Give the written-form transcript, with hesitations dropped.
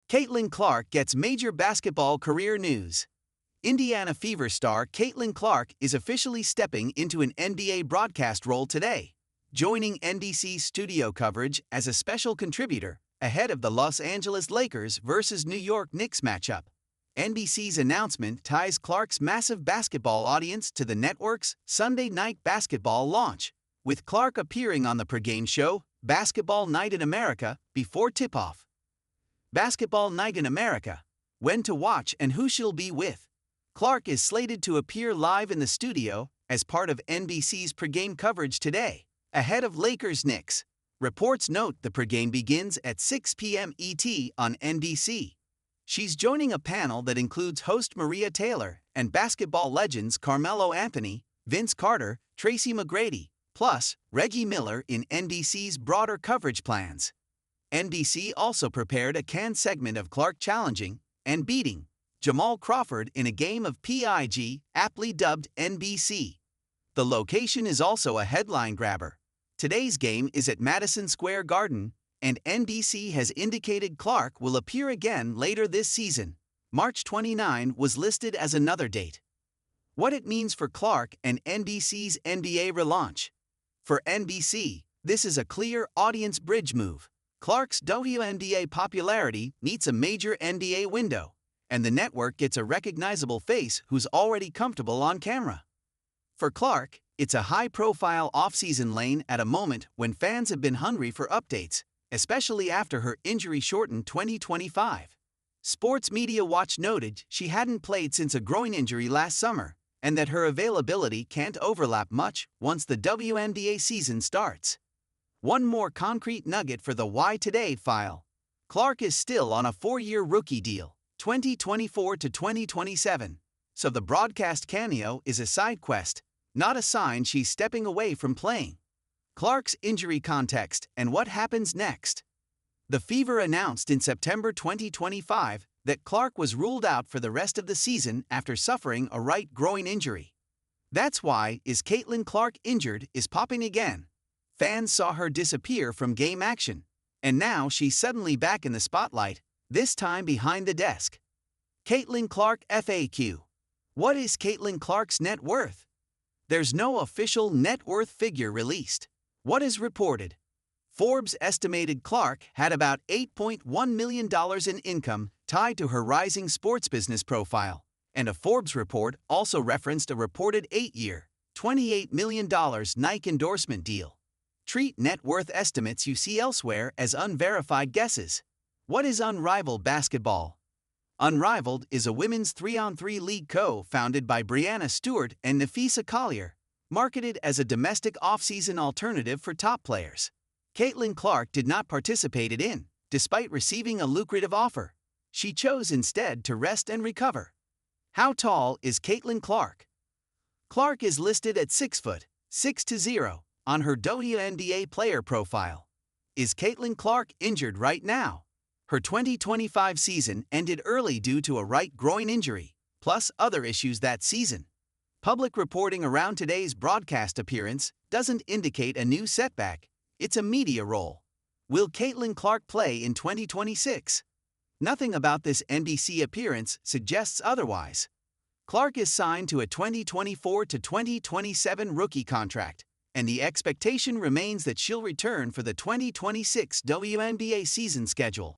Caitlin Clark gets major basketball career news. Indiana Fever star Caitlin Clark is officially stepping into an NBA broadcast role today, joining NBC's studio coverage as a special contributor ahead of the Los Angeles Lakers vs. New York Knicks matchup. NBC's announcement ties Clark's massive basketball audience to the network's Sunday Night Basketball launch, with Clark appearing on the pregame show Basketball Night in America before tip-off. Basketball Night in America: when to watch and who she'll be with. Clark is slated to appear live in the studio as part of NBC's pregame coverage today, ahead of Lakers-Knicks. Reports note the pregame begins at 6 p.m. ET on NBC. She's joining a panel that includes host Maria Taylor and basketball legends Carmelo Anthony, Vince Carter, Tracy McGrady, plus Reggie Miller in NBC's broader coverage plans. NBC also prepared a canned segment of Clark challenging and beating Jamal Crawford in a game of PIG, aptly dubbed NBC. The location is also a headline grabber. Today's game is at Madison Square Garden, and NBC has indicated Clark will appear again later this season. March 29 was listed as another date. What it means for Clark and NBC's NBA relaunch. For NBC, this is a clear audience bridge move. Clark's WNBA popularity meets a major NBA window, and the network gets a recognizable face who's already comfortable on camera. For Clark, it's a high-profile off-season lane at a moment when fans have been hungry for updates, especially after her injury-shortened 2025. Sports Media Watch noted she hadn't played since a groin injury last summer, and that her availability can't overlap much once the WNBA season starts. One more concrete nugget for the Why Today file. Clark is still on a 4-year rookie deal, 2024 to 2027, so the broadcast cameo is a side quest, not a sign she's stepping away from playing. Clark's injury context and what happens next. The Fever announced in September 2025 that Clark was ruled out for the rest of the season after suffering a right groin injury. That's why Is Caitlin Clark Injured is popping again. Fans saw her disappear from game action, and now she's suddenly back in the spotlight, this time behind the desk. Caitlin Clark FAQ. What is Caitlin Clark's net worth? There's no official net worth figure released. What is reported? Forbes estimated Clark had about $8.1 million in income tied to her rising sports business profile, and a Forbes report also referenced a reported 8-year, $28 million Nike endorsement deal. Treat net worth estimates you see elsewhere as unverified guesses. What is Unrivaled Basketball? Unrivaled is a women's 3-on-3 league co-founded by Brianna Stewart and Nafisa Collier, marketed as a domestic off-season alternative for top players. Caitlin Clark did not participate in, despite receiving a lucrative offer. She chose instead to rest and recover. How tall is Caitlin Clark? Clark is listed at 6 foot, 6'0", on her WNBA player profile. Is Caitlin Clark injured right now? Her 2025 season ended early due to a right groin injury, plus other issues that season. Public reporting around today's broadcast appearance doesn't indicate a new setback, it's a media role. Will Caitlin Clark play in 2026? Nothing about this NBC appearance suggests otherwise. Clark is signed to a 2024 to 2027 rookie contract, and the expectation remains that she'll return for the 2026 WNBA season schedule.